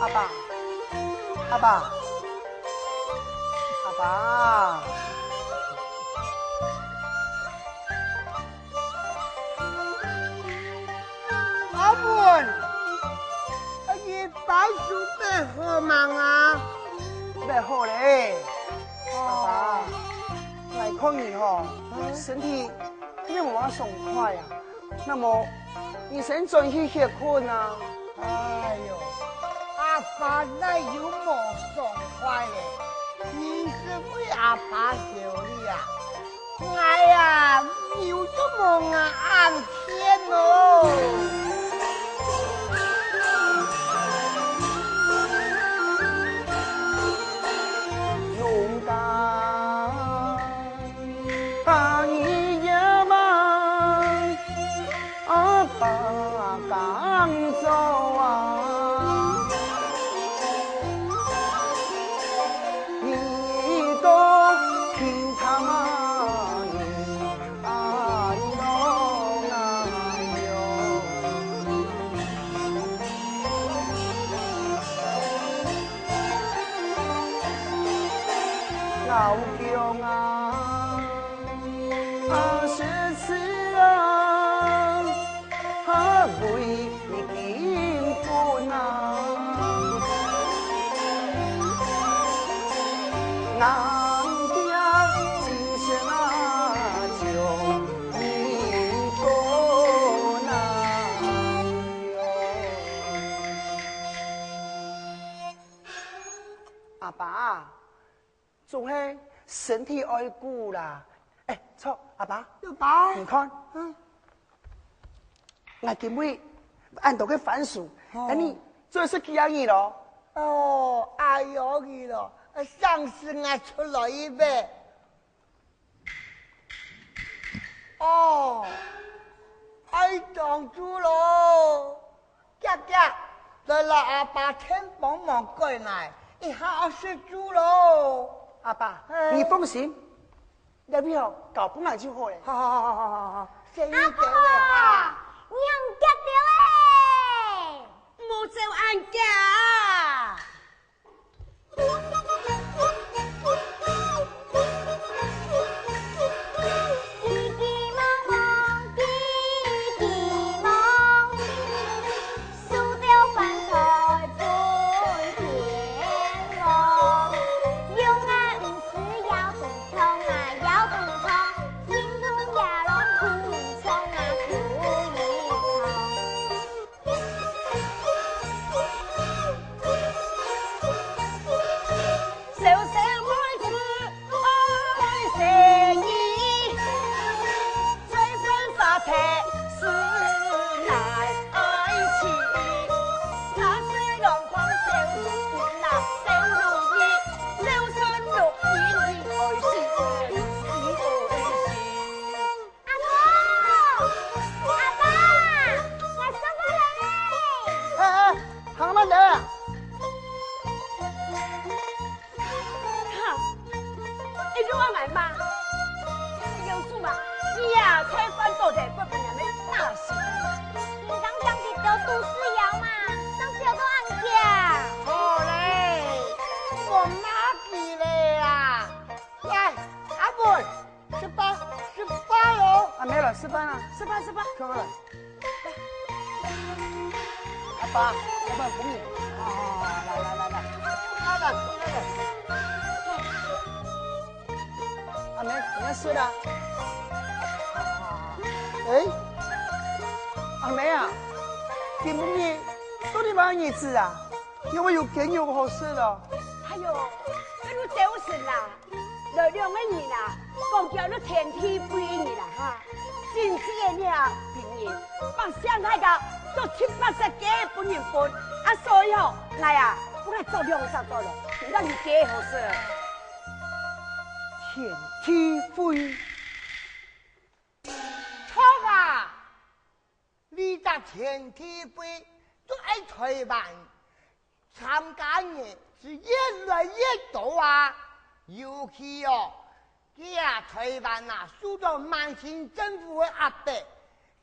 阿爸，阿爸，阿爸，阿文，你白鼠背好忙啊？背好嘞。阿爸，来看你哦，身体有点没爽快啊。那么你先转去歇困啊。哎呦，阿爸那有没爽快嘞？你是为阿爸修理啊？哎呀，有这么暗天哦！勇敢，把你也忙，阿爸赶走啊！你都听他妈的哎呦哎呦，老姜啊，是次啊，为金分啊。南边金线啊，就你过南阿爸，总系身体爱顾啦。哎，错，阿爸，阿爸，你看，我今日按到个番薯，哎，你做是几样嘢咯？哦，哎呦你了，上次我出了一杯。哦，爱长猪喽，家家，来了阿爸天帮忙过来，一下是猪喽。阿爸，你放心，那边搞不满就好嘞。好，谢谢各位哈。娘家的喂，冇做安家。吃饭啊！吃饭吃饭，看看来。阿爸，老板哄你。来。阿梅，你要吃的。哎，阿梅啊，今日到底把你吃啊？因为有更有好事了。哎呦，那你走神啦，来2个月啦，讲叫你天天归你啦哈。真是的了，平人把上海个做780几本人分，啊，所以吼来啊，我来做2做了，让你几好事。天梯飞，错啊！你在天梯飞都爱推办，参加的是越来越多啊，尤其哦。这台湾呐，受到满清政府的压迫，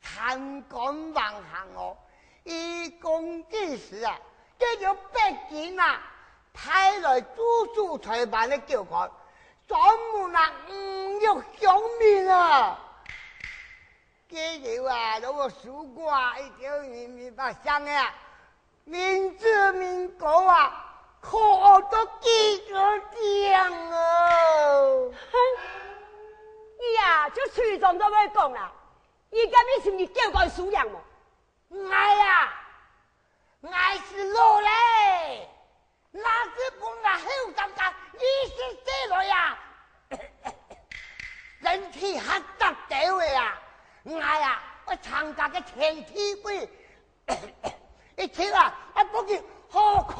贪官妄行哦。一公济私啊，这条北京啊，派来驻驻台办的教官，专门啊要乡民啊。这条啊，如果输过啊，一条你把想啊，民治民国啊，可都几个讲哦。你呀，就随从都要讲啦。伊今日是不是教官输样么？哎呀，俺是老嘞，哪只本来后生干20岁了呀，身体还得掉的呀。哎呀，我参加个天体会，一听啊，我不给好看。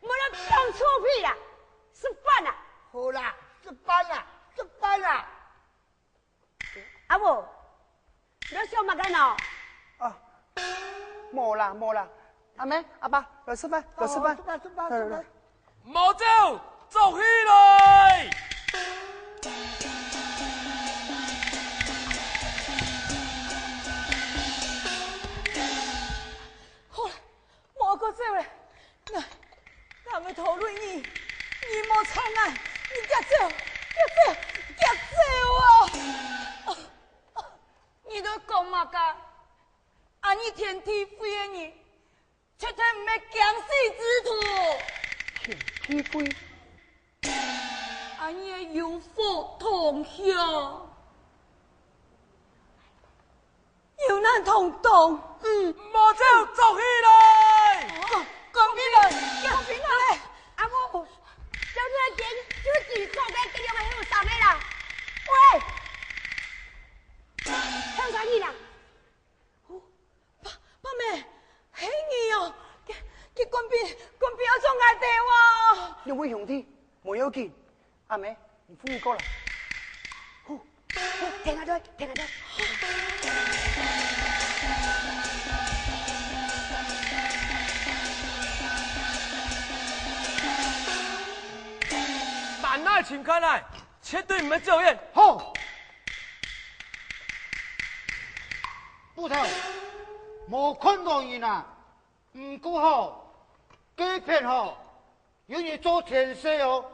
我那讲臭屁啦，是饭啦。好啦，是班啦，是班啦。阿母，你想乜干哦？啊，冇啦冇啦，阿妹阿爸来吃饭来吃饭，吃饭。毛走，走起来！好了，莫搁走了。那么讨论你莫冲啊！你夹走啊！你都讲嘛噶？啊，你天地飞的你，绝对唔系强死之徒。天飞，啊，你的有福同享，有难同当。毛走，走起来！讲起来，讲起来。阿母，就这件就自做嘅这样嘅有啥的啦？喂，向啥你啦？爸妹，嘿你哦，佢官兵要做外地哇！两位兄弟冇要紧，阿妹你扶你过来。停下队。慢来，请开来，绝对唔系照应。好，不头，无困难人啊，唔顾好，欺骗好，有你做天使哦。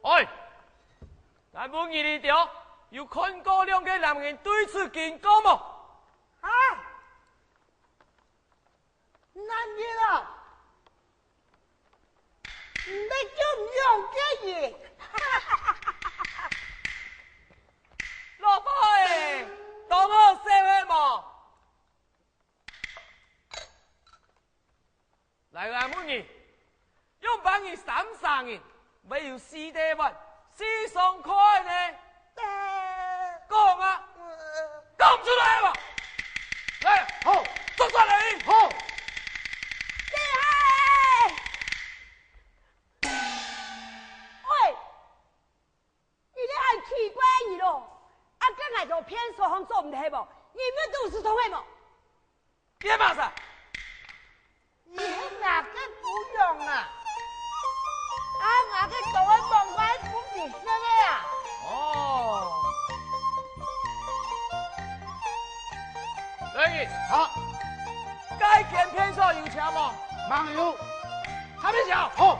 喂，但本二里条有看过两个男人对此见过么？啊，男人啊！你就用这嘢，老婆诶，当我社会么？来个每日用帮你3人，没有4地万，4块呢？讲啊，讲出来嘛！来，好，做出来！好，喂，你咧还奇怪你咯？啊，刚才就骗说谎做唔得无？你们都是同的无？别骂噻！你哪个不用啊？啊，哪个做我梦关不比生的呀？哦，两人，好，该见骗说有钱么？忙有，还没晓？好，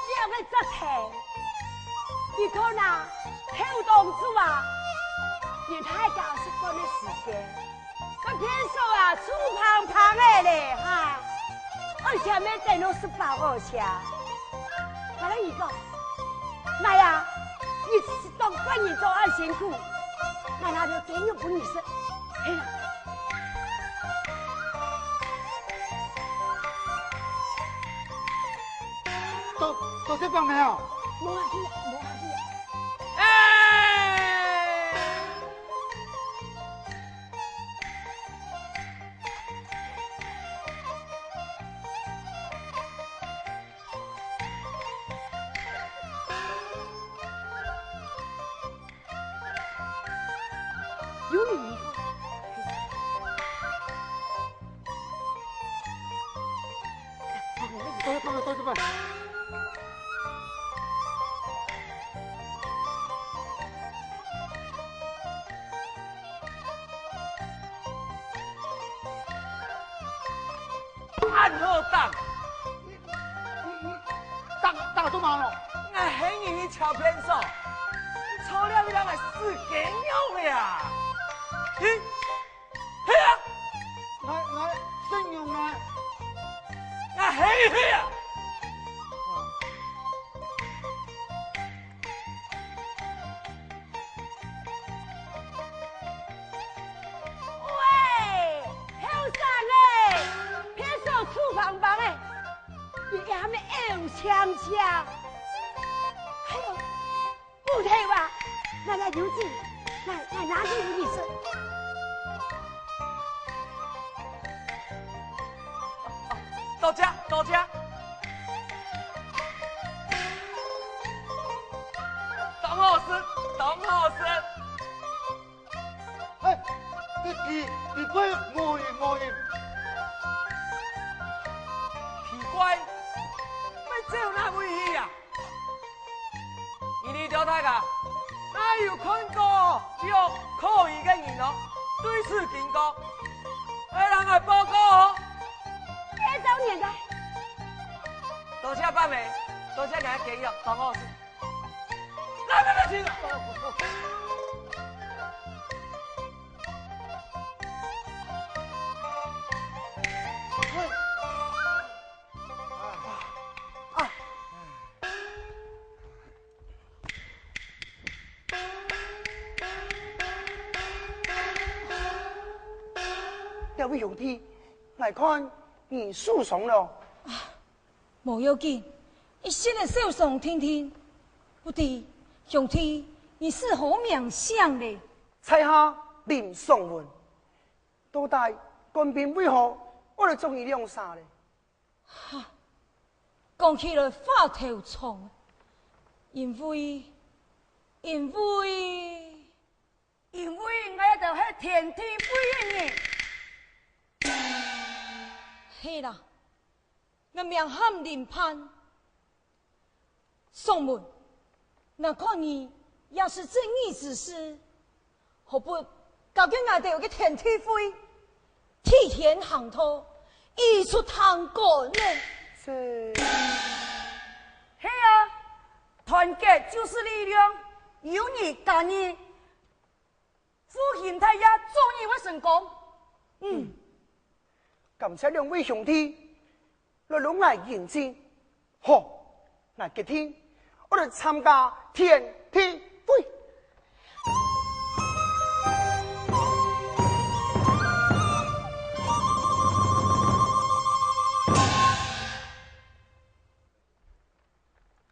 两个这钱，你看呐，后动子啊，也太搞是段的时间，这骗说啊，粗胖胖的嘞哈，而且没等到18号下，完了一个，妈呀，你是当官你做二辛苦，那就给你不你是，嘿呀。都这帮没有？摸下去。哎！有你一个。都这帮。干何当？打做嘛咯？我黑你去瞧偏手，错了你让我死梗了呀！嘿，嘿啊！我信用啊！我黑嘿啊！喂，后生嘞，偏手厨房房诶，你还没有枪枪？还有不退吧？来有劲，来拿去你吃。多谢多谢。董老师，董老师。哎，你不会摸赢。奇怪，要走哪位去呀？你条太噶，哪有看过有可疑的人哦？对此警告，来人来报告哦。别走你的。多谢八妹，多谢俺建议，董老师。来，去了。两位兄弟，来看你诉讼了。无要紧，一心的受伤听听。不对，兄弟，你是何名相呢？猜下林颂文，到底官兵为何我来中意两杀呢？哈，讲起来话头长，因为我要到迄天梯飞的呢。嘿啦，我名喊林攀，宋门，那看你要是正义之士，何不交给我哋有个天梯飞，替天行道，一出堂过呢？这嘿啊，团结就是力量，有你干你，复兴太阳终于会成功。感谢两位兄弟来拢来认真。好，那今天我来参加天梯飞。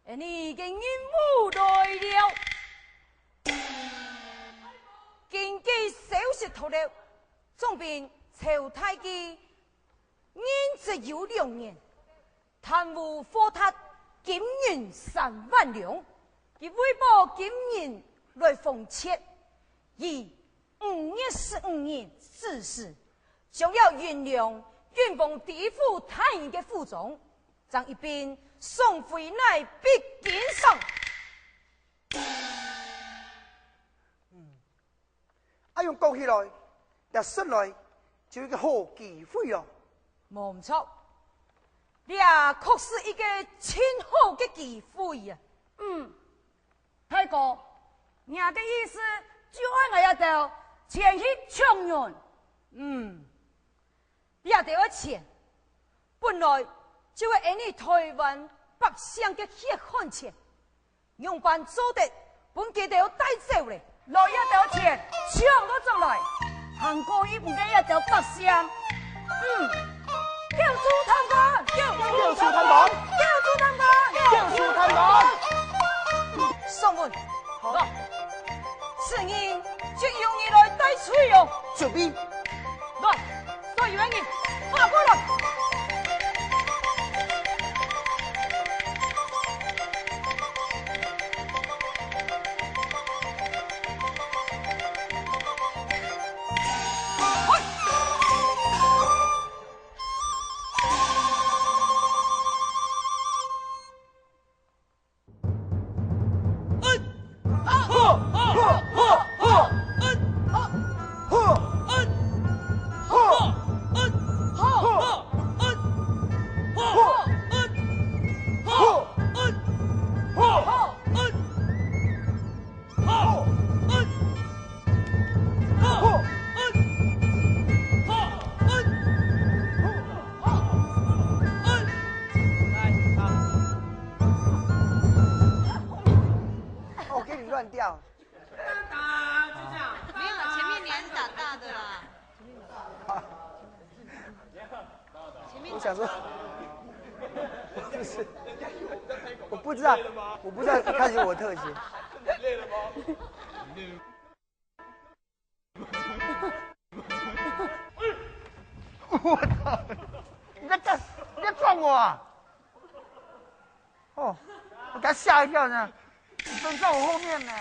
你嘅任务来了，经济小石头了，总兵曹太基年只有2年，贪污获他金银3万两，以微博金银来奉切，以5月15日致死，将要原谅原奉地府太医嘅副总，将一边送回来必肩上。用讲起来，也说来就一个好机会哦。冇错，你也确是一个很好的机会呀。太哥，娘的意思就按我要到前去抢人。你也得要钱，本来就会引你台湾百姓的血汗钱，用办做的本家就要带走嘞。来一条钱，抢到上来，韩国伊唔得一条百姓。叫朱探官，叫朱探官，叫朱探官，叫朱探官。宋文，好，此人就由你来带水哦。准备，来，所有人发过来。我想说，我不知道，看见我特写。累了吗？我操！你在撞我啊！哦，我给他吓一跳呢，你蹲在我后面呢。